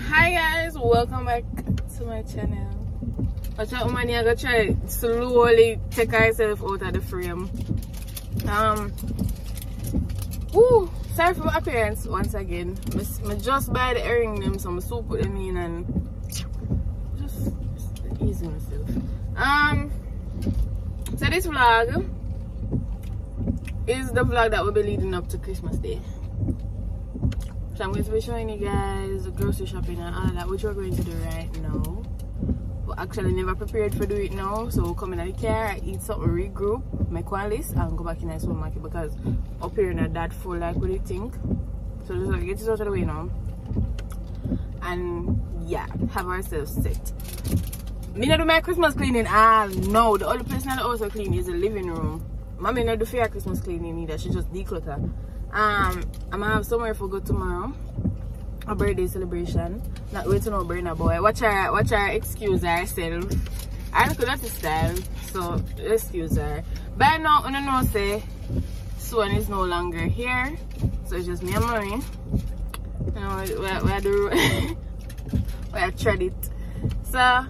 Hi guys, welcome back to my channel. Watch out, man, I'm gonna try slowly take myself out of the frame. Sorry for my appearance once again. I just buy the earring them, so I'm so put them in and just easy myself. So this vlog is the vlog that will be leading up to Christmas Day. So I'm going to be showing you guys grocery shopping and all that, which we're going to do right now. But actually never prepared for do it now, so come in the car, I eat something, regroup, make one list and go back in the supermarket because up here not that full like what you think. So just like get it out of the way now. And yeah, have ourselves set. Me not do my Christmas cleaning no. The only place that also clean is the living room. Mommy not do for Christmas cleaning either, she just declutter. I'm gonna have somewhere for go tomorrow. A birthday celebration. Not wait to know Brenna boy. Watch her excuse herself. I look at the style, so excuse her. But now I don't know say Swan is no longer here. So it's just me and mommy. You know, we tried it. So I'm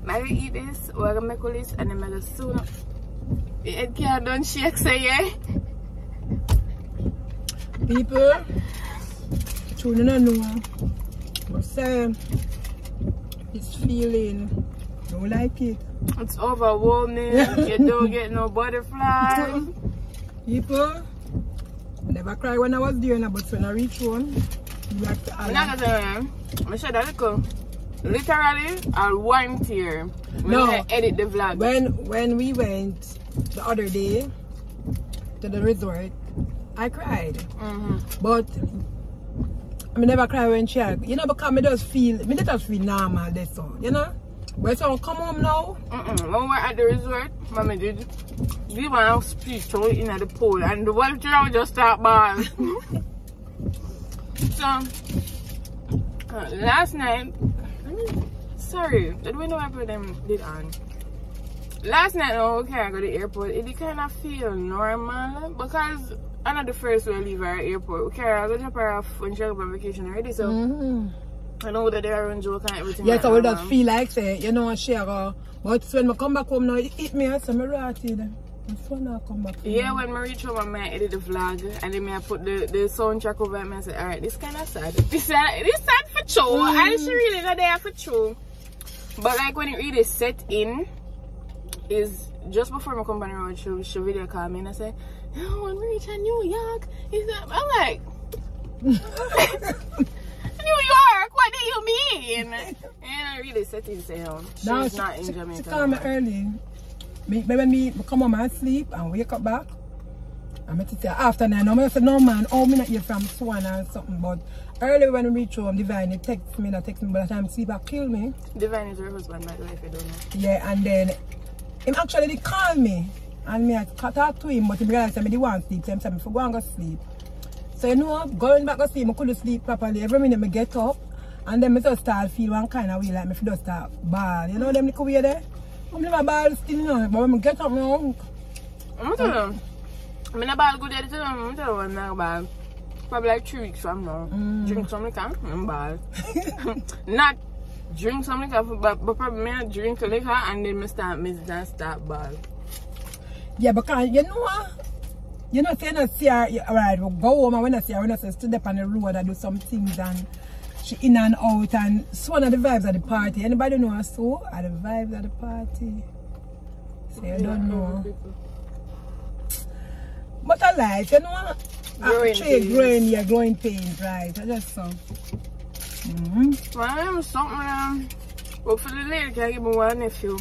gonna eat this, we're gonna make all this and then I'm gonna soon up. The head can't don't shake, say yeah. People, children don't know, but say it's feeling, don't like it. It's overwhelming, you don't get no butterfly. People, never cry when I was there, but when I reach home, you have to I'm not gonna tell you, I said that little, literally, I'll one tear when I edit the vlog. When we went the other day to the resort, I cried, but I never cry when she, you know, because me just feel normal. That's all, you know. When someone come home now, when we're at the resort, mommy did give a speech to in at the pool, and the wife just start bawling. So last night, sorry, the window wiper them did on. Last night, okay, I go to the airport. It kind of feel normal because I'm not the first one to leave our airport. Okay, I go drop her off when she go on vacation already, so I know that they are on joke and everything. Yeah, so we just feel like say, you know, she go. But when I come back home now, it hit me as I'm rotted. I come back home. Yeah, when I reach home, I edit the vlog and then I put the soundtrack over and I say, alright, this kind of sad. This sad for true. I should really not there for true. But like when it really set in, is just before my company road, she video call me and I say, oh, when we reach New York, I'm like, New York, what do you mean? And I really set in sound. She's not in Jamaica. She called me early. When me come home and sleep and wake up back, I'm going to say after 9, I'm going to say, no man, oh, me not here from Swan or something. But early when we reach home, Divine, he text me, by the time sleep, kill me. Divine is her husband, by the way, if you don't know. Yeah, and then him actually did call me and me I talk to him, but he realized that I didn't want to sleep, so he said, if I go and go sleep. So you know, going back to sleep, I couldn't sleep properly. Every minute I get up and then I just start feel one kind of way, like I just start ball. You know them little way there? I'm never ball still, you know, but when I get up, I'm tell you, I'm not ball good at it, I'm tell you I'm not ball. Probably like 3 weeks from now. Drink some liquor, I'm ball. Not drink some liquor, but probably I drink liquor and then I start missing and start ball. Yeah, because you know, say not see her, alright, we'll go home and when I see her, when I say stood up on the road, I do some things and she in and out and it's one of the vibes of the party. Anybody know her so? Are the vibes of the party? So you don't know. But I like, you know, growing pains, right? I just saw. Well, I'm something, but for the lady, can I give me one nephew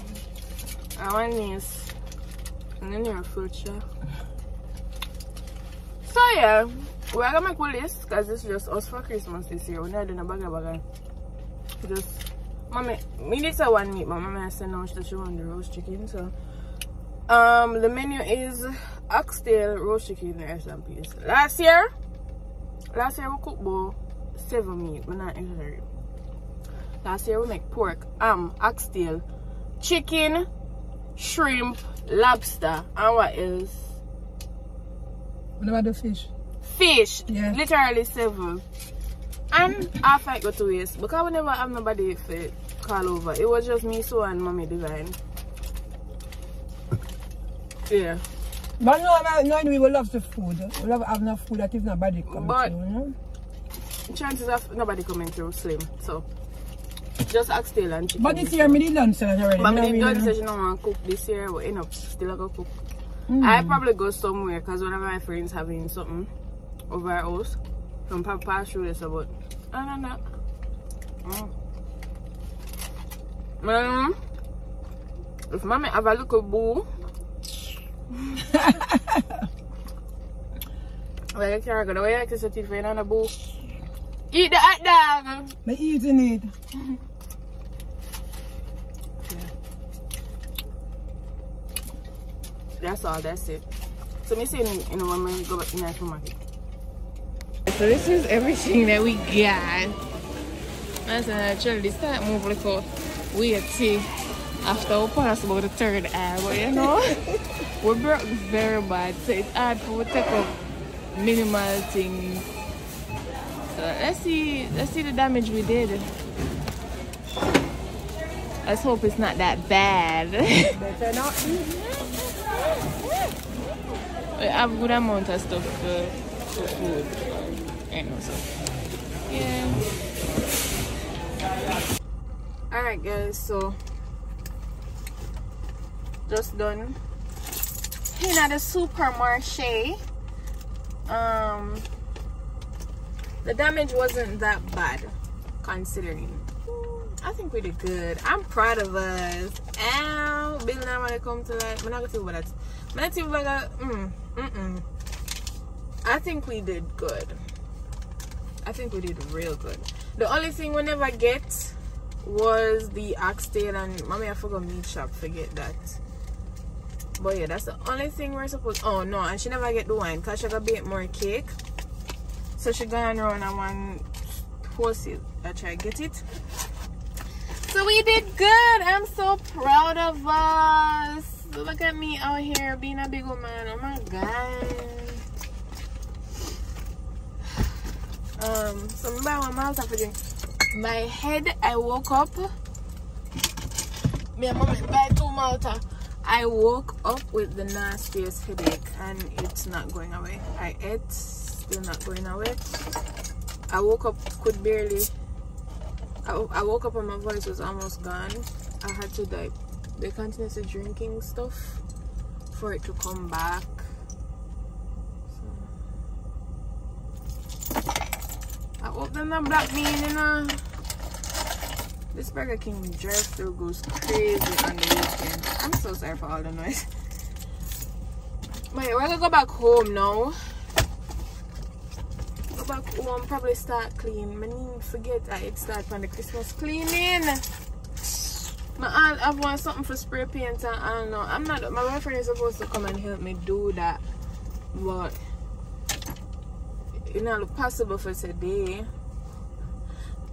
and one niece. And then you're a future. So yeah, we're gonna make all this because it's just us for Christmas this year. We're not doing a bagger. Just mommy, me need to one meat, but mommy said no, she want the roast chicken. So the menu is oxtail, roast chicken, rice and peas. Last year we cooked about 7 meat, but not necessarily. Last year we make pork, oxtail, chicken, shrimp, lobster, and what else? What about the fish? Fish, yeah. Literally 7. And after it got to waste, because we never have nobody to call over. It was just me, so and mommy divine. Yeah. But no, we will love the food. We love have enough food that if nobody coming through, you know? Chances of nobody coming through slim. So just ask Taylor and chicken. But this year, I did lunch already. But I did say she don't want to cook this year, but enough, still gonna cook. I probably go somewhere because one of my friends having something over our house. From Papa through this about. I don't know. If mommy have a little boo, where you can't go, where you can set it for another boo. Eat the hot dog. I'm eating it. That's all, that's it. So me saying, you know, when we go back in the supermarket. So this is everything that we got. As actually start move like a weird see after we pass about the third hour, but you know, we broke very bad. So it's hard for to take up minimal things. So let's see the damage we did. Let's hope it's not that bad. Better not. We have a good amount of stuff for food. I know, so yeah. Alright guys, so just done in at the supermarché. The damage wasn't that bad considering. I think we did good. I'm proud of us. Ow, Bill now when it comes to like, I'm not gonna tell you about that. I'm not tell you about I think we did good. I think we did real good. The only thing we never get was the oxtail, and mommy I forgot meat shop, forget that. But yeah, that's the only thing we're supposed. Oh no, and she never get the wine because she got bake more cake. So she gone around and one post it. I try to get it. So we did good. I'm so proud of us. Look at me out here being a big woman. Oh my god. So my head, I woke up. Me and mommy buy 2 Malta. I woke up with the nastiest headache and it's not going away. I ate, still not going away. I woke up, could barely. I woke up and my voice was almost gone. I had to like, they continuously drinking stuff for it to come back. I hope them not black bean, you know. This Burger King drive-thru goes crazy on the weekend. I'm so sorry for all the noise. But yeah, we're gonna go back home now. Go back home, probably start clean. I didn't forget I start on the Christmas cleaning. My aunt have want something for spray paint and I don't know. I'm not, my boyfriend is supposed to come and help me do that. But it's not possible for today.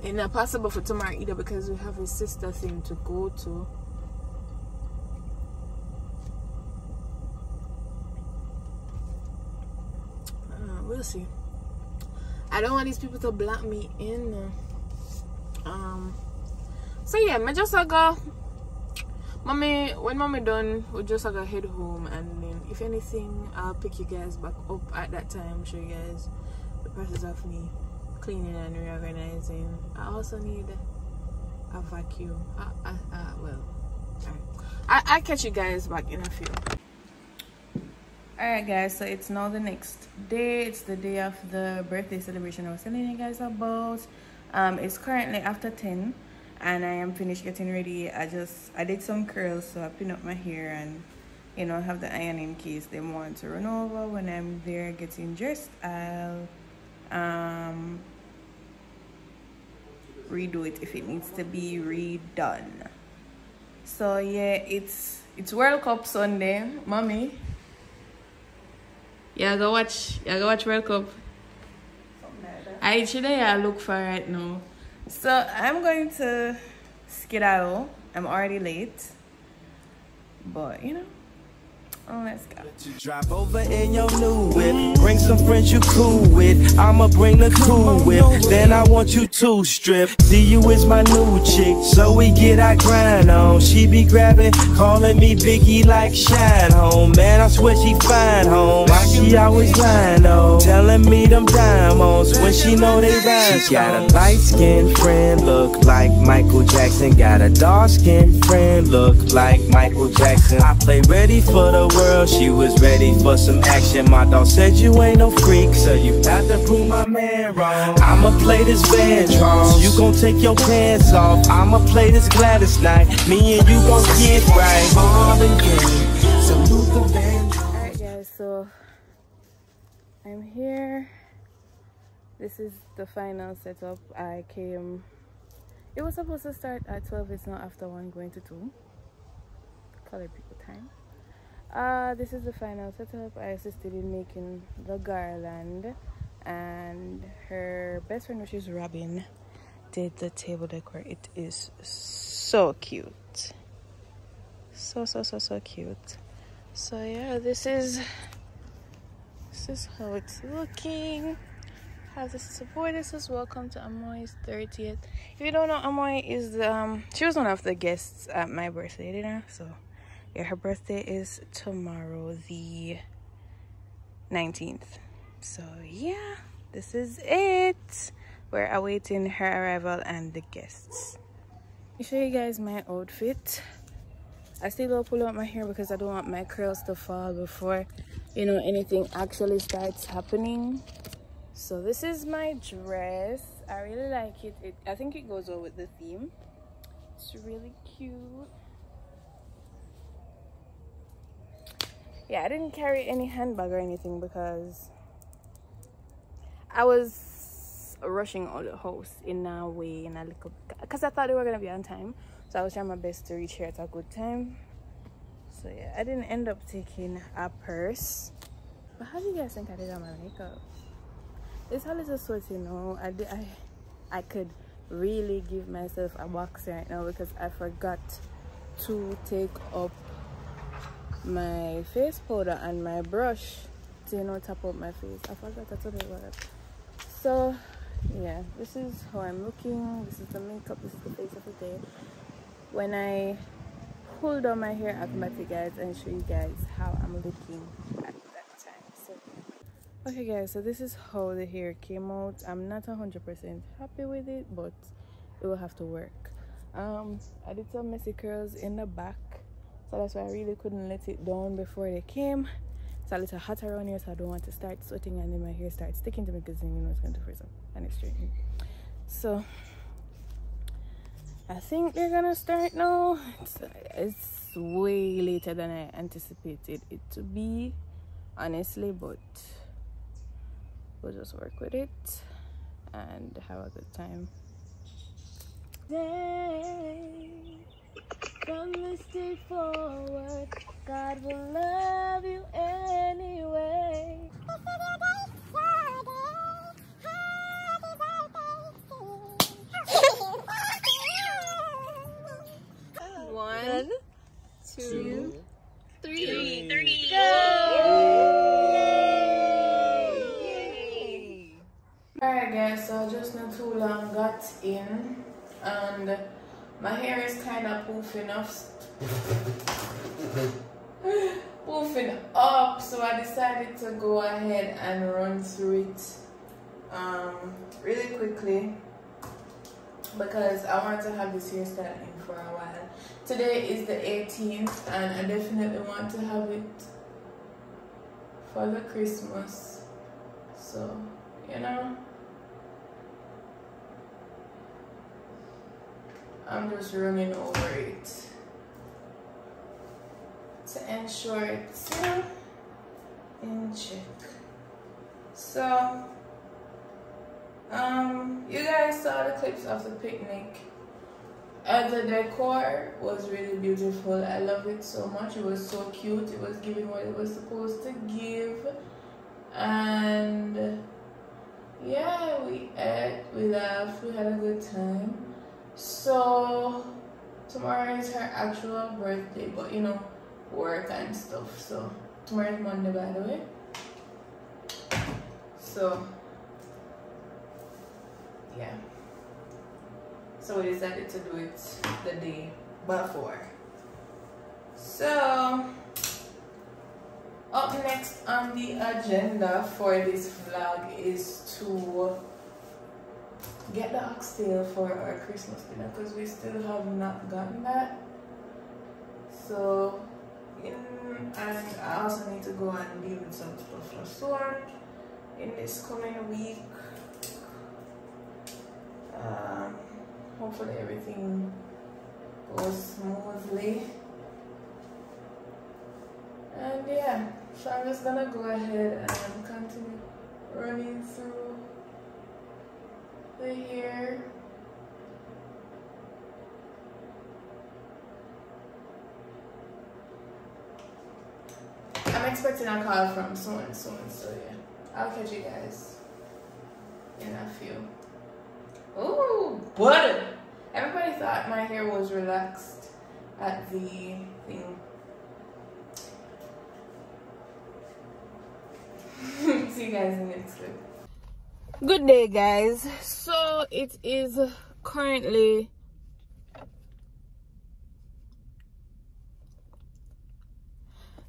It's not possible for tomorrow either because we have a sister thing to go to. We'll see. I don't want these people to block me in. So yeah, I just go. Mommy, when mommy done, we just go head home, and then if anything, I'll pick you guys back up at that time. Show you guys the process of me cleaning and reorganizing. I also need a vacuum. Well, I'll catch you guys back in a few. Alright guys, so it's now the next day. It's the day of the birthday celebration I was telling you guys about. It's currently after 10 and I am finished getting ready. I did some curls, so I pin up my hair and, you know, have the iron in case they want to run over. When I'm there getting dressed, I'll redo it if it needs to be redone. So yeah, it's World Cup Sunday, mommy. Yeah, go watch World Cup. I look for right now. So I'm going to skedaddle. I'm already late, but you know, Let's go. Drive over in your new whip. Bring some friends you cool with. I'ma bring the cool whip. Then I want you to strip. See you is my new chick, so we get our grind on. She be grabbing, calling me Biggie like Shine Home. Man, I swear she fine home. Why she always lying though? Telling me them diamonds when she know they rhyme. She got a light-skinned friend, look like Michael Jackson. Got a dark-skinned friend, look like Michael Jackson. I play ready for the world, she was ready for some action. My dog said you ain't no freak, so you got to prove my man wrong. I'ma play this Van Charles, you gon' take your pants off. I'ma play this Gladys night, me and you gon' get right. Alright guys, so I'm here. This is the final setup. I came, it was supposed to start at 12, it's now after 1 going to 2. Color people time. This is the final setup. I assisted in making the garland, and her best friend, which is Robin, did the table decor. It is so cute, so cute. So yeah, this is how it's looking. Has the support. This is welcome to Amoy's 30th. If you don't know, Amoy is she was one of the guests at my birthday dinner. So yeah, her birthday is tomorrow, the 19th. So yeah, this is it. We're awaiting her arrival and the guests. Let me show you guys my outfit. I still don't pull out my hair because I don't want my curls to fall before, you know, anything actually starts happening. So this is my dress. I really like it. I think it goes well with the theme. It's really cute. Yeah, I didn't carry any handbag or anything because I was rushing out of the house in a way, in a little, because I thought they were gonna be on time. So I was trying my best to reach here at a good time. So yeah, I didn't end up taking a purse. But how do you guys think I did on my makeup? It's a little sweaty, you know. I could really give myself a box right now because I forgot to take up my face powder and my brush to, you know, tap up my face. I forgot to do that. So yeah, this is how I'm looking. This is the makeup. This is the face of the day. When I pull down my hair, I'll come back to you guys and show you guys how I'm looking at that time. So okay guys, so this is how the hair came out. I'm not 100% happy with it, but it will have to work. I did some messy curls in the back, so that's why I really couldn't let it down before they came. It's a little hot around here, so I don't want to start sweating and then my hair starts sticking to me, because then you know it's going to freeze up and it's straightening. So I think they're gonna start now. It's way later than I anticipated it to be, honestly, but we'll just work with it and have a good time. From this day forward, God will love you anyway. One, two, three, go! Alright guys, so just not too long got in and my hair is kind of poofing up, so I decided to go ahead and run through it really quickly because I want to have this hairstyle in for a while. Today is the 18th and I definitely want to have it for the Christmas, so you know, I'm just running over it to ensure it's, you know, in check. So you guys saw the clips of the picnic. The decor was really beautiful. I love it so much. It was so cute. It was giving what it was supposed to give. And yeah, we ate, we laughed, we had a good time. So tomorrow is her actual birthday, but you know, work and stuff. So tomorrow is Monday, by the way. So yeah. So we decided to do it the day before. So up next on the agenda for this vlog is to get the oxtail for our Christmas dinner, because we still have not gotten that. So and I also need to go and deal with some stuff for Swan in this coming week. Hopefully everything goes smoothly. And yeah, so I'm just gonna go ahead and continue running through the hair. I'm expecting a call from someone soon, so yeah, I'll catch you guys in a few. Ooh, butter! Everybody thought my hair was relaxed at the thing. See you guys in the next clip. Good day, guys. So it is currently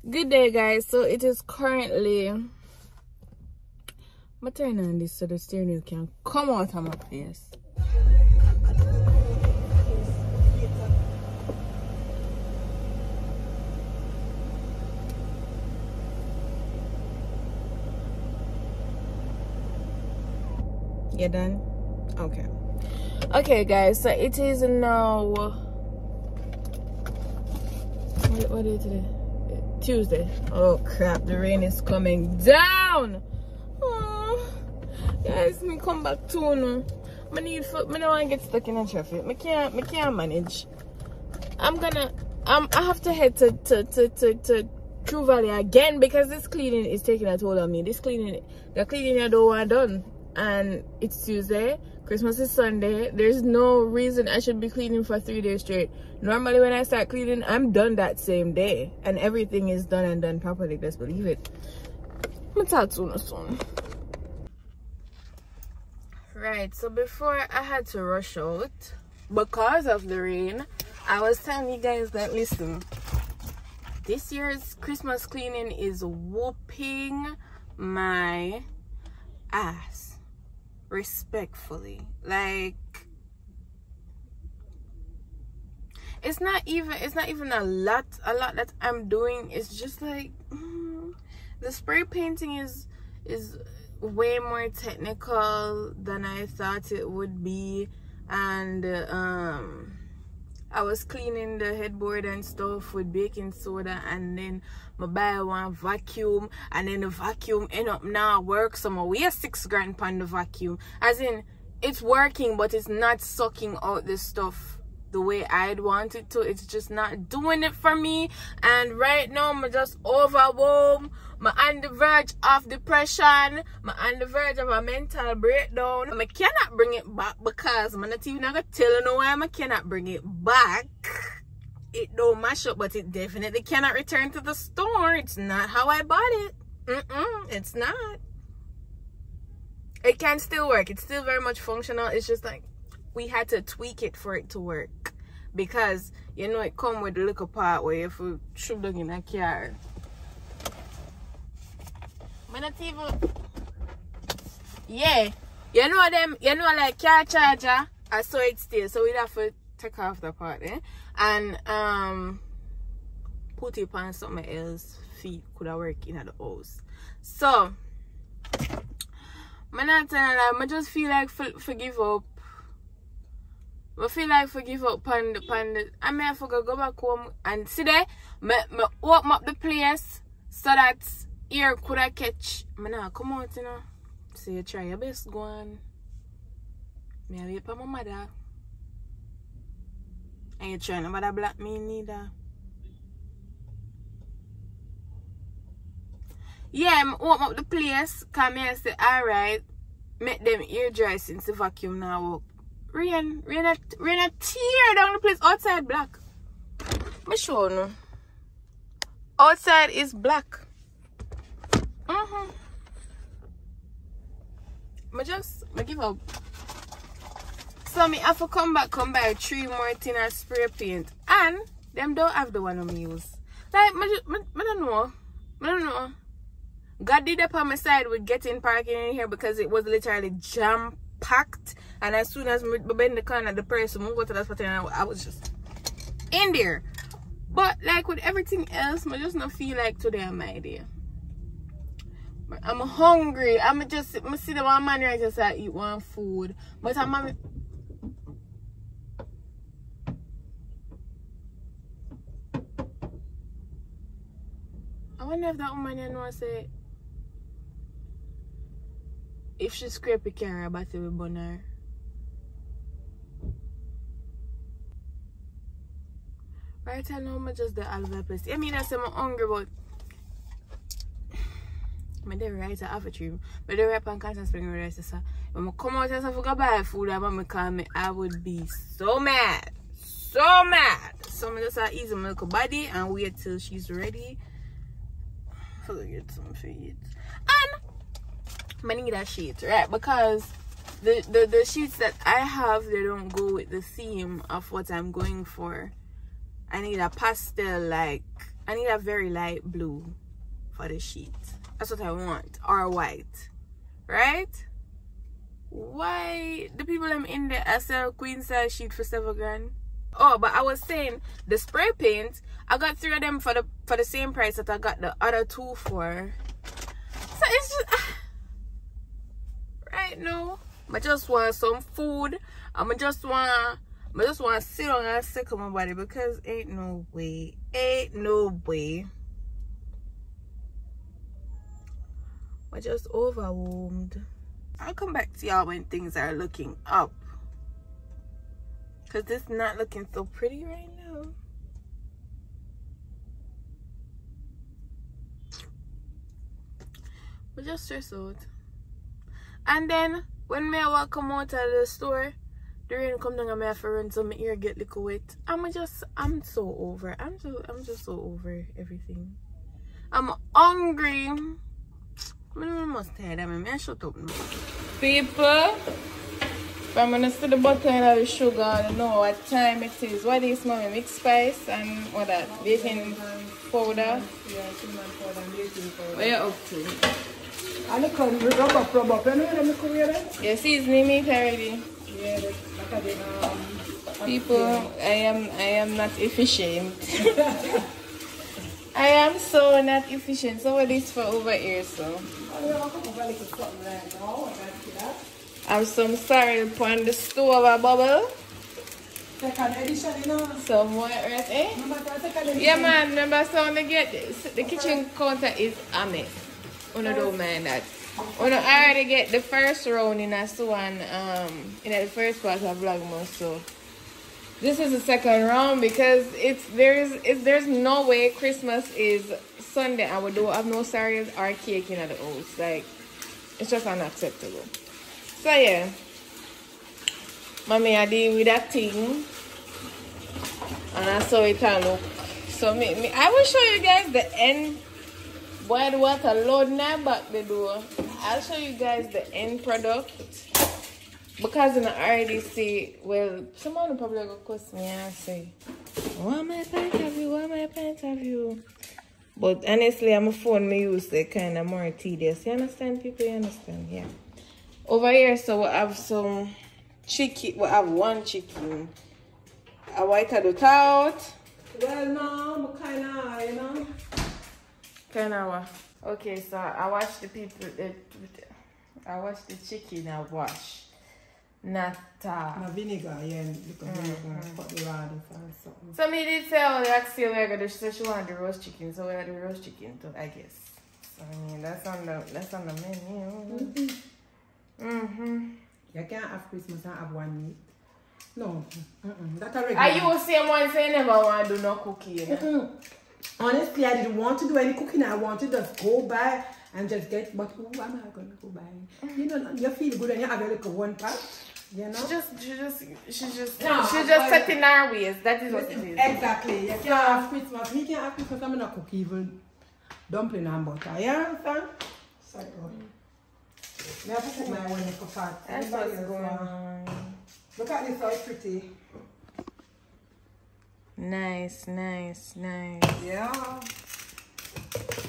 good day, guys. So it is currently. I'm gonna turn on this so the steering wheel can come out of my face. You done? Okay. Okay, guys. So it is now. What day today? Tuesday. Oh crap! The rain is coming down. Oh, guys, me come back soon. I don't want to get stuck in the traffic. I can't manage. I have to head to True Valley again because this cleaning is taking a toll on me. The cleaning I don't want done. And it's Tuesday, Christmas is Sunday. There's no reason I should be cleaning for 3 days straight. Normally when I start cleaning, I'm done that same day and everything is done and done properly. Just believe it. I'm gonna talk soon. Right, so before I had to rush out because of the rain, I was telling you guys that, listen, this year's Christmas cleaning is whooping my ass. Respectfully, like it's not even a lot that I'm doing. It's just like the spray painting is way more technical than I thought it would be, and I was cleaning the headboard and stuff with baking soda, and then I buy one vacuum, and then the vacuum end up now work. So I waste $6 on the vacuum. As in, it's working, but it's not sucking out the stuff the way I'd want it to. It's just not doing it for me. And right now, I'm just overwhelmed. I'm on the verge of depression. I'm on the verge of a mental breakdown. I cannot bring it back because I'm not even gonna tell you why I cannot bring it back. It don't mash up, but it definitely cannot return to the store. It's not how I bought it. It's not. It can still work. It's still very much functional. It's just like we had to tweak it for it to work, because you know it come with the little part where if you shoot down in a car. Yeah, you know them, you know, like car charger, I saw it still, so we'd have to take off the part, and put it on something else. Feet could have worked in the house. So I just feel like forgive up. I feel like forgive up on the I may have to go back home and see there. Me open up the place so that ear could have catch. Me now come out, you know. So you try your best, go on. Me wait for my mother. And you try nobody block me neither. Yeah, I open up the place, come here and say, alright, make them ear dry since the vacuum now work. Rain a tear down the place outside black. Me show no. Outside is black. I give up. So me have to come buy 3 more tin of spray paint, and them don't have the one I use. Like I don't know. God did up on my side with getting parking in here because it was literally jam packed, and as soon as I bend the corner, the person moved to that spot, and I was just in there. But like with everything else, I just not feel like today I'm my day. I'm hungry. I see the one man right just eat one food, but I wonder if that woman you know say if she scrape a car about it with her. Right, I know I'm just the olive place. I mean, I say I'm hungry, but I'm there right at a tree. But they're right on Constant Spring Rice. So when I come out and I forgot buy food, and mama call me, I would be so mad. So mad. So I'm just ease my little body and wait till she's ready. For get some feet. And I need a sheet, right? Because the sheets that I have, they don't go with the theme of what I'm going for. I need a pastel, like I need a very light blue for the sheet. That's what I want. Or white. Right? Why the people I'm in there I sell queen size sheet for $7,000? Oh, but I was saying the spray paint, I got 3 of them for the same price that I got the other 2 for. So it's just right now. I just want some food. I just want to sit down and sick on my body because ain't no way. I'm just overwhelmed. I'll come back to y'all when things are looking up. Because this not looking so pretty right now. But just stress out. And then when I walk come out of the store, the rain come down and I have to run so my ear get little wet. I'm so over. I'm just so over everything. I'm hungry. I must tired of me. I shut up now. People, if I'm gonna see the button of the sugar, I know what time it is. What is mommy? Mixed spice and what that? Baking powder? Yeah, cinnamon powder and baking powder. What are you up to? And the curry, we rub up. You know them curry there? Yeah, seasoning meat already. Yeah, like I did, people, I am not efficient. I am so not efficient. So what is for over here, so? I have some sorrel on the stove a bubble. Second edition, you know. Some what, right, eh? Yeah, man, remember, so they get the kitchen counter is a mess. I don't mind that. I already get the first round in a one, in the first part of Vlogmas, so this is the second round because there's no way Christmas is Sunday and we don't have no cereals or cake in the house. Like, it's just unacceptable. So yeah, mommy I did with that thing and I saw it and look. So I will show you guys the end. Boy, the water load now back the door. I'll show you guys the end product. Because I already see, well, someone will probably go cuss me and say, what my point of view? But honestly, I'm a phone me use it kind of more tedious. You understand, people? You understand? Yeah. Over here, so we have some chicken. We have 1 chicken. I white it out. Well, no, kind of, you know. Kind of what? Okay, so I watch the people. I watch the chicken. I wash. Not no vinegar, yeah, because vinegar cut the rod or something. So me did say oh, like still we're gonna say she want the roast chicken, so we had the roast chicken too, I guess. So I mean that's on the menu. You can't have Christmas and have one meat. No. That's a regular. Are you same one say never want to do no cooking? Honestly, I didn't want to do any cooking. I wanted to just go by and just get, but who am I going to go by? You know, you feel good and you have a little one pot. You know? She's just setting our ways. That is what it is. Exactly. You can't have Christmas. Me can't have Christmas. I'm not cook even dumpling and butter. You understand? Sorry. I have to put my one for fat. That's what's going on. Look at this, how it's pretty. Nice. Yeah.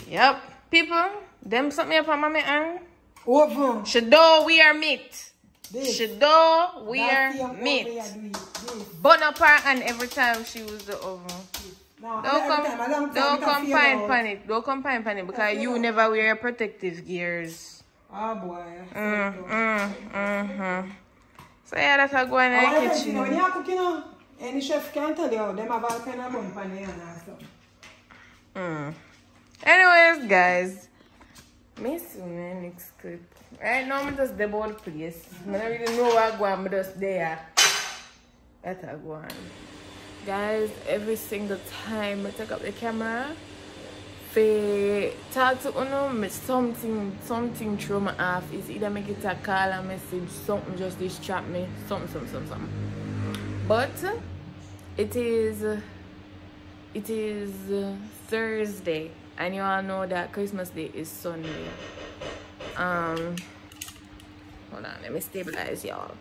Yep. People, them something up on my hand. Oven. Shadow we are meat. This. Shadow we are meat. Burn up her hand every time she use the oven. No, Don't come pan it. Don't come pan it because you never wear protective gears. Oh boy. So yeah, that's how go in the kitchen. When you are cooking, any chef can tell you them have all kind of bun pan and stuff. Anyways, guys, me soon next clip. Right now, I'm just the board place. I don't really know what I'm going, I'm just there. That's how go on. Guys, every single time I take up the camera, for talk to uno, something throw me off. Is either make it a call, a message, something just distract me, something. But it is Thursday, and you all know that Christmas Day is Sunday. Hold on, let me stabilize y'all.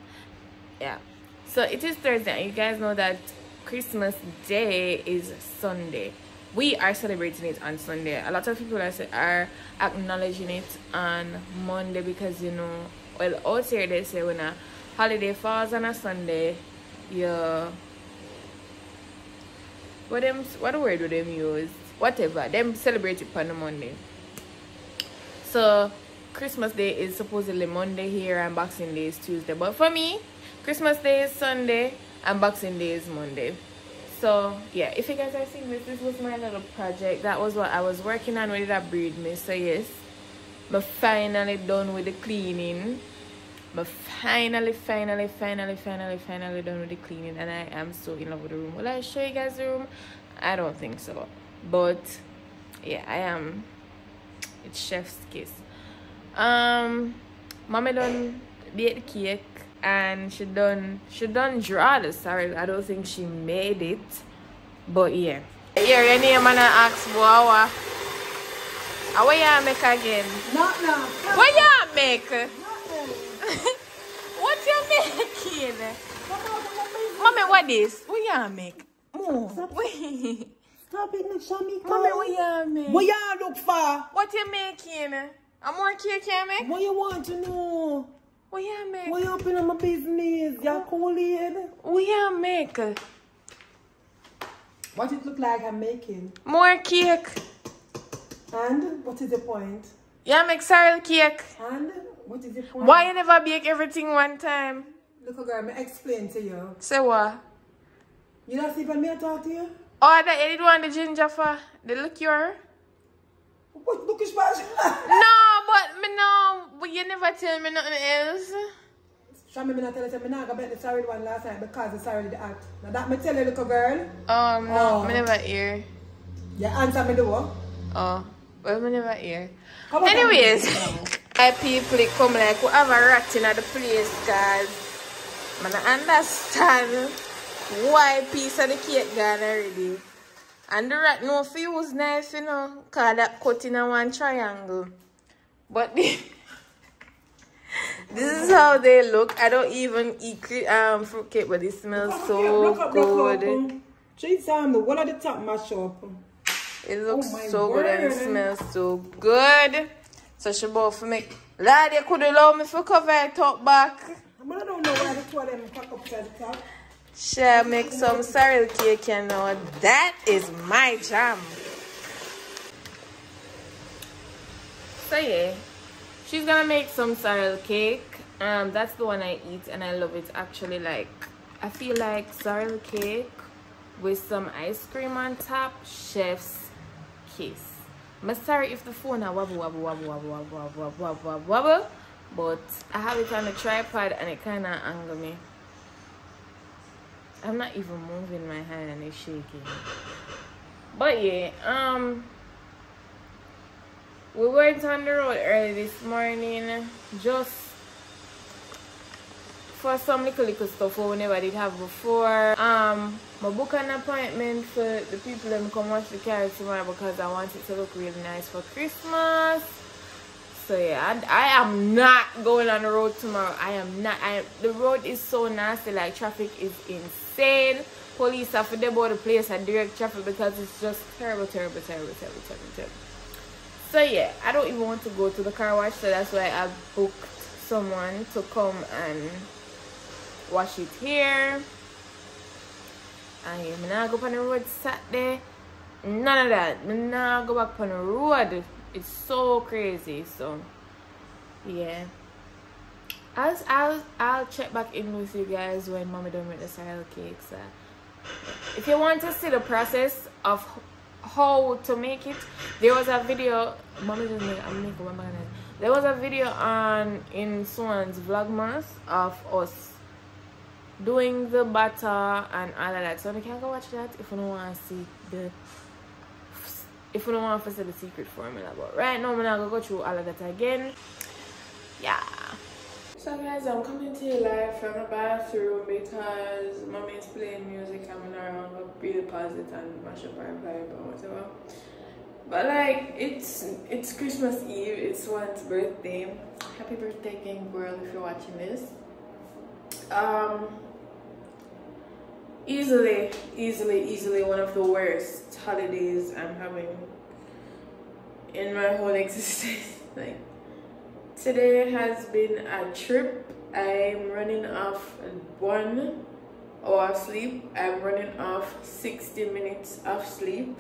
Yeah, so it is Thursday, and you guys know that Christmas Day is Sunday. We are celebrating it on Sunday. A lot of people are acknowledging it on Monday because, you know, well, out here they say when a holiday falls on a Sunday, what word do them use? Whatever, them celebrate it on a Monday. So Christmas Day is supposedly Monday here and Boxing Day is Tuesday. But for me, Christmas Day is Sunday and Boxing Day is Monday. So yeah, if you guys are seeing this was my little project. That was what I was working on when it breed me. So yes, I'm finally done with the cleaning. I'm finally done with the cleaning, and I am so in love with the room. Will I show you guys the room? I don't think so, but yeah, I am. It's chef's kiss. Mommy done bake the cake. And she done draw the sorry. I don't think she made it, but yeah. Here your name and I ask boy what you make again? No. What you make? What you making? Mommy, what this? What you make? Move. Stop it, Shami. Mommy, what you make? What you look for? What you making? A more cake you make? What you want to know? What you make? What you open on my business? You're cool here. What you make? What it look like I'm making? More cake. And what is the point? You make sorrel cake. And what is the point? Why you never bake everything one time? Look, girl, me explain to you. Say what? You don't sleep on me, I talk to you? Oh, that you did want the ginger for the liqueur? What bookish passion? No, but you never tell me nothing else. Shami, me not tell you, I'm not going to bet the sorry one last night because the sorry did act. Now that me tell you, little girl. No, I never hear. You answer me the what? Oh, well, I never hear. Anyways, I people come like we have a rat in the place, guys. I don't understand why piece of the cake gone already. And the rat no feels nice, you know, because that cut in a one triangle. But this is how they look. I don't even eat fruit cake, but it smells so good. She's on the one at the top mash up. It looks so good and it smells so good. So she both make. Lad, you could allow me to cover it up back. I don't know why the two of them pack up to the top. She'll make some sorrel cake, you know. That is my jam. So yeah, she's gonna make some sorrel cake. That's the one I eat and I love it. Actually, like, I feel like sorrel cake with some ice cream on top, chef's kiss. I'm sorry if the phone are wobble, but I have it on the tripod and it kind of anger me. I'm not even moving my hand and it's shaking. But yeah, we went on the road early this morning just for some little stuff we never did have before. I book an appointment for the people that come watch the car tomorrow because I want it to look really nice for Christmas. So yeah, I am not going on the road tomorrow. I am not. The road is so nasty, like traffic is insane. Police have to deboard the place and direct traffic because it's just terrible. So yeah, I don't even want to go to the car wash, so that's why I booked someone to come and wash it here. And yeah, I'm not go on the road Saturday. None of that. I'm not go back on the road. It's so crazy. So yeah, I'll check back in with you guys when mommy done with the cereal cakes. If you want to see the process of how to make it, there was a video. There was a video in Swan's Vlogmas of us doing the batter and all of that. So you can go watch that if you don't want to see the secret formula. But right now I'm gonna go through all of that again. Yeah. So guys, I'm coming to you live from the bathroom because mommy is playing music. I'm gonna really pause it and mash up our vibe or whatever. But like, it's Christmas Eve. It's Swan's birthday. Happy birthday, gang girl, if you're watching this. Easily one of the worst holidays I'm having in my whole existence. Like, today has been a trip. I'm running off 1 hour of sleep. I'm running off 60 minutes of sleep.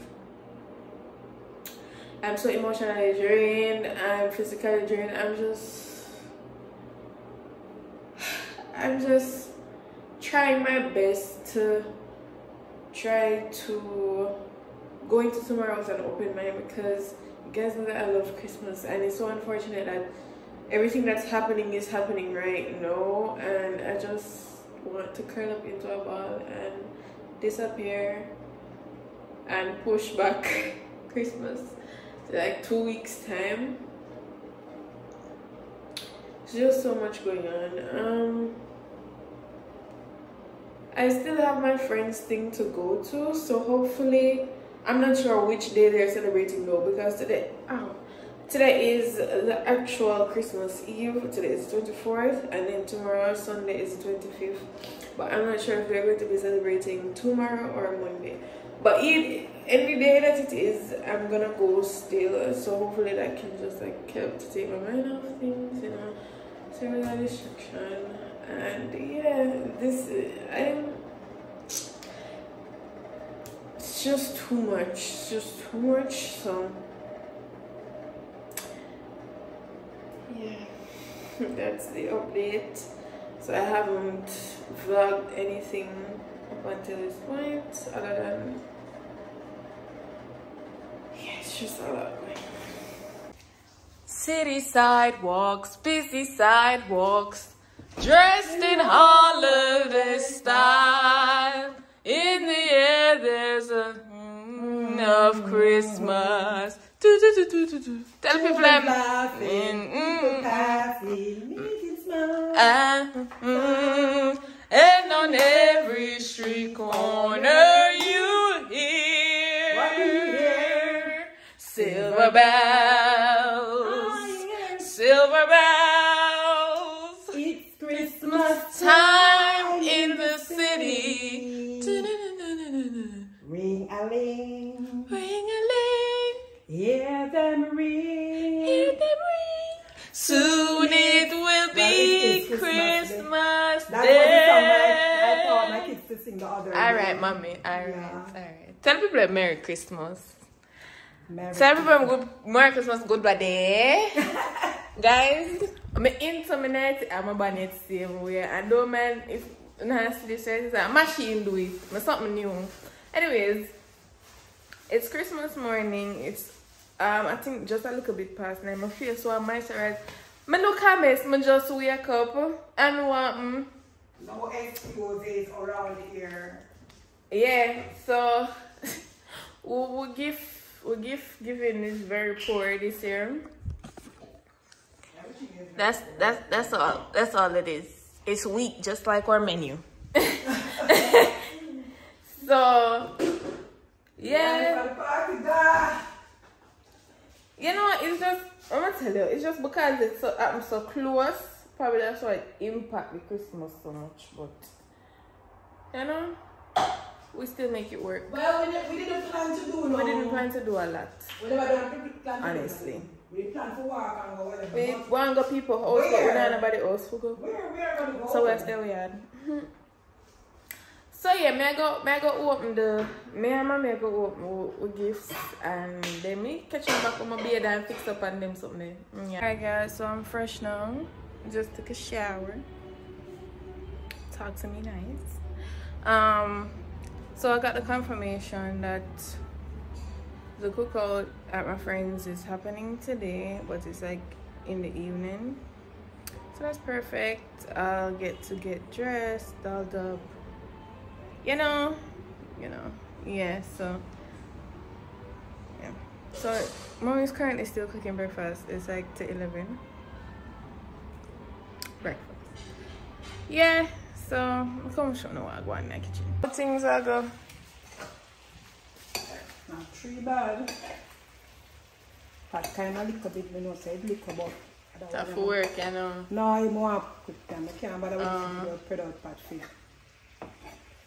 I'm so emotionally drained. I'm physically drained. I'm just trying my best to try to go into tomorrow with an open mind, because you guys know that I love Christmas, and it's so unfortunate that everything that's happening is happening right now, and I just want to curl up into a ball and disappear and push back Christmas to like 2 weeks time. There's just so much going on. I still have my friend's thing to go to, so hopefully, I'm not sure which day they're celebrating though, because today is the actual Christmas Eve. Today is 24th, and then tomorrow Sunday is 25th. But I'm not sure if they're going to be celebrating tomorrow or Monday. But any day that it is, I'm gonna go still. So hopefully that can just like help to take my mind off things, you know, save me that distraction. And yeah, it's just too much, so yeah, that's the update. So I haven't vlogged anything up until this point, other than, yeah, it's just a lot. City sidewalks, busy sidewalks, dressed in holiday style. In the air there's a of Christmas. Tell people I'm laughing, making smile. And on every street corner you hear silver bells, silver bells. It's Christmas time in the city. Ring-a-ling, ring-a-ling, hear them ring, hear them ring. Soon it will be Christmas Day. That's what I taught my kids to sing the other day. Alright, mommy, alright. Tell people like Merry Christmas. Tell people Merry Christmas, good day. Guys, I'm into my night, I'm a bonnet same way. I don't mind if nasty says I'm machine do it. It's something new. Anyways, it's Christmas morning. It's I think just a little bit past 9. My face so moisturized. I look a mess. I just wake up and want no excuses around here. Yeah, so we giving is very poor this year. That's all it is. It's weak, just like our menu. So, yeah. You know, it's just, I'm gonna tell you, it's just because it's so, I'm so close. Probably that's why it impact the Christmas so much. But, you know, we still make it work. Well, we didn't plan to do no. We didn't plan to do a lot. We never done plan to honestly. Do we plan to walk and go whatever. We want to go people house, but we don't have nobody else to go. Where are we going? So we're still yard. So yeah, may I go open me and mommy go open with gifts, and then me catch them back on my bed and fix up on them something. Yeah. Alright guys, so I'm fresh now. Just took a shower. Talk to me nice. So I got the confirmation that the cookout at my friend's is happening today, but it's like in the evening. So that's perfect. I'll get to get dressed, dolled up. You know, yeah, so yeah. So mommy's currently still cooking breakfast. It's like to 11. Breakfast. Yeah, so I'm come show no I go in the kitchen. What things I go? Not too bad. That kind of liquor bit, you know, say liquor, but That's for work, you know. No, you want to cook them. I can't bother with the spread out patch fish.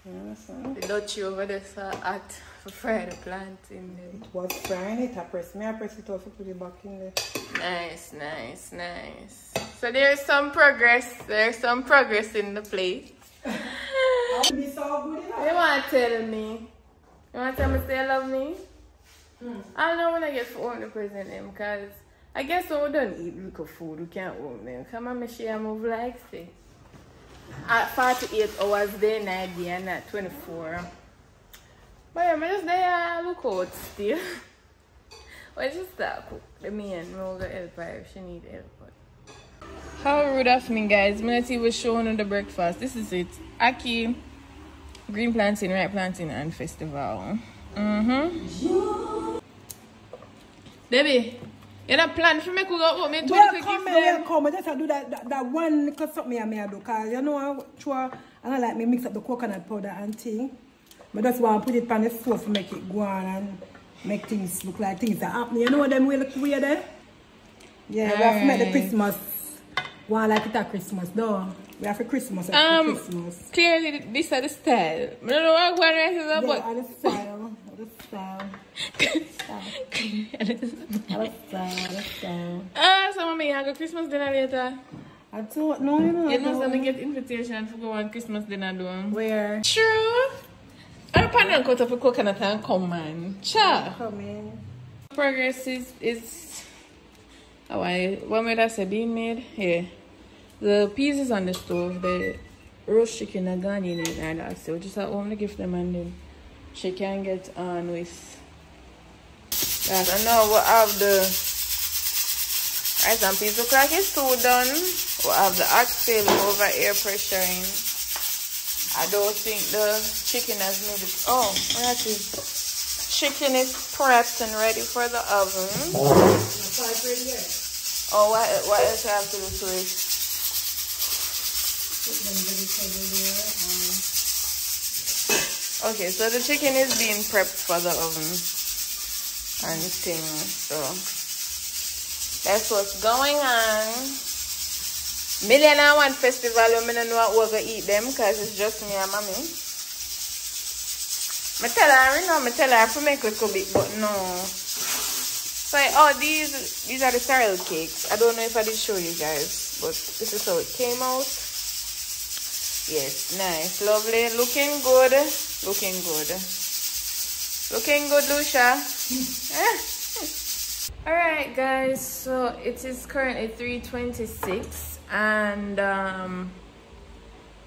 The Dutchie over there so hot for fry the plant in there. It was frying it. I press it off and put it back in there. Nice, nice, nice. So there's some progress. There's some progress in the plate. I will be so good enough. You want to tell me? You want to tell me say you love me? I don't know when I get to open the present them because I guess when we don't eat liquor food, we can't open them. Come on, share move like say. At 48 hours day night day and not 24. But yeah, I'm just there look out still. Well, just that cook. The man will go help her if she need help. But. How rude of me guys. I'm not even showing you the breakfast. This is it. Aki, green plantain, ripe plantain and festival. Baby. You don't plan for me to go out me to come. I just do that one little something I do because you know I don't like me mix up the coconut powder and thing. But that's why I put it on the stove to make it go on and make things look like things that happen. You know them will look weird there? Yeah, we have to make the Christmas one like it at Christmas though. We have for Christmas Christmas. Clearly this is the style. I don't know what one is about. Yeah, the style. The style. So mommy, I got Christmas dinner later. I don't know, you know. You know, so I get invitation to go on Christmas dinner doing. Where? True. I'm planning to cut up a coconut and come man. Cha. Come in. Progress is how what made I say being made? Yeah. The peas is on the stove, the roast chicken are gone in it and that. So just at home to give them and then she can get on with that. So now we have the rice and peas look like it's too done. We have the oxtail over air pressuring. I don't think the chicken has made it. Oh, what is chicken is prepped and ready for the oven. Oh, what else I have to do to it? Okay, so the chicken is being prepped for the oven and things, so that's what's going on. Million and one festival, I don't know what we're going to eat them because it's just me and mommy. I tell her to make a little bit, but no. So, oh, these are the cereal cakes. I don't know if I did show you guys, but this is how it came out. Yes, nice, lovely, looking good, looking good. Looking good, Lucia. Alright guys, so it is currently 3:26 and the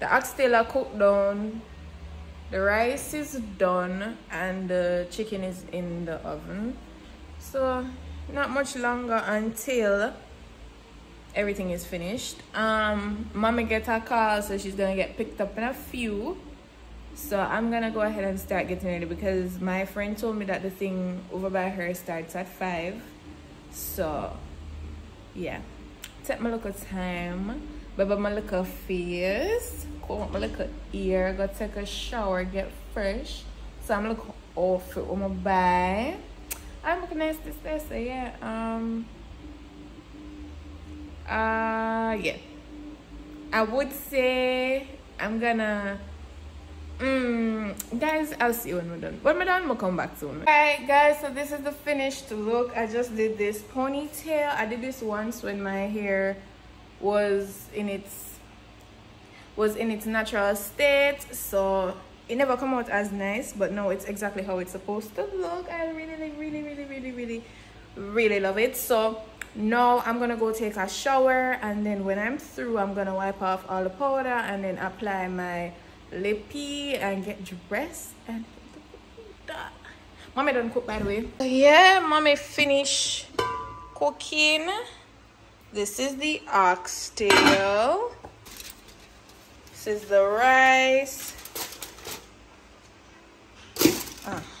oxtail are cooked down, the rice is done and the chicken is in the oven. So not much longer until everything is finished. Mommy get her call, so she's gonna get picked up in a few. So I'm gonna go ahead and start getting ready because my friend told me that the thing over by her starts at 5. So yeah, take my look at time. Baby, my little face. Comb up my little ear. Go take a shower, get fresh. So I'm looking outfit with my buy. I'm looking nice this day, so yeah. Yeah. I would say I'm gonna guys, I'll see you when we're done. When we're done, we'll come back soon. Alright guys, so this is the finished look. I just did this ponytail. I did this once when my hair was in its natural state, so it never come out as nice, but now it's exactly how it's supposed to look. I really love it. So now I'm gonna go take a shower, and then when I'm through, I'm gonna wipe off all the powder and then apply my lippy and get dressed and mommy done cook, by the way. Yeah, mommy finish cooking. This is the oxtail, this is the rice,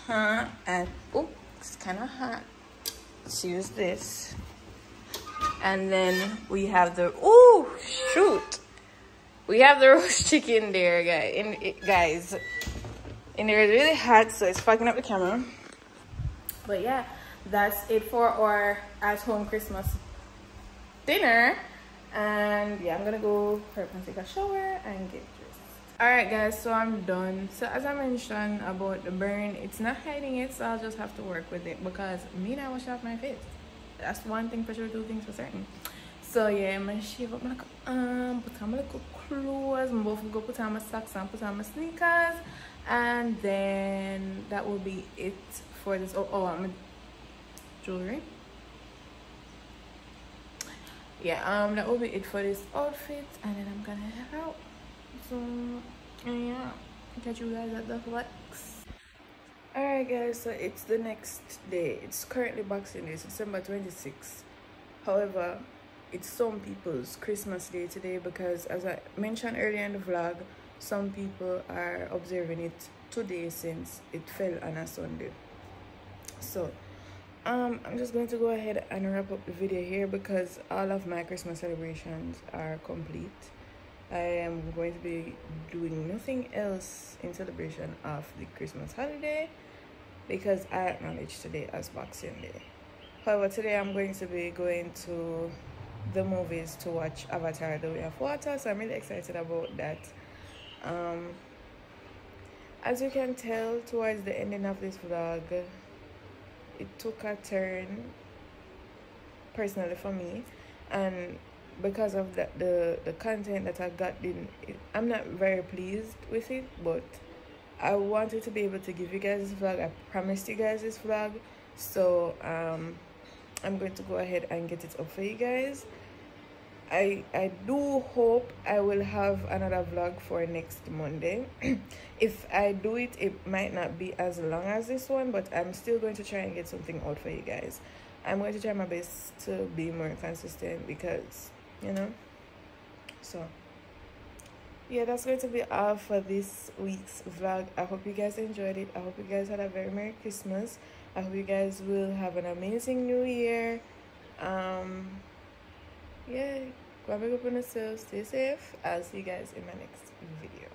and oh, it's kind of hot. Let's use this. And then we have the we have the roast chicken there, guys. And it's really hot, so it's fucking up the camera. But yeah, that's it for our at-home Christmas dinner. And yeah, I'm gonna go prep and take a shower and get dressed. Alright guys, so I'm done. So as I mentioned about the burn, it's not hiding it, so I'll just have to work with it because me not wash off my face. That's one thing for sure, two things for certain. So yeah, I'm gonna shave up my put on my little clothes, I'm both gonna go put on my socks and put on my sneakers, and then that will be it for this. I'm jewelry. Yeah, that will be it for this outfit, and then I'm gonna head out. So yeah, catch you guys at the flex. Alright guys, so it's the next day. It's currently Boxing Day, it's December 26th. However, it's some people's Christmas day today because, as I mentioned earlier in the vlog, some people are observing it today since it fell on a Sunday. So I'm just going to go ahead and wrap up the video here because all of my Christmas celebrations are complete. I am going to be doing nothing else in celebration of the Christmas holiday because I acknowledge today as Boxing Day. However, today I'm going to be going to the movies to watch Avatar: The Way of Water, so I'm really excited about that. As you can tell, towards the ending of this vlog, it took a turn personally for me, and because of the content that I got, I'm not very pleased with it, but I wanted to be able to give you guys this vlog. I promised you guys this vlog, so I'm going to go ahead and get it up for you guys. I do hope I will have another vlog for next Monday. If I do it, it might not be as long as this one, but I'm still going to try and get something out for you guys. I'm going to try my best to be more consistent because, you know. So yeah, that's going to be all for this week's vlog. I hope you guys enjoyed it. I hope you guys had a very Merry Christmas. I hope you guys will have an amazing New Year. Yeah, grab up on yourselves, stay safe. I'll see you guys in my next video.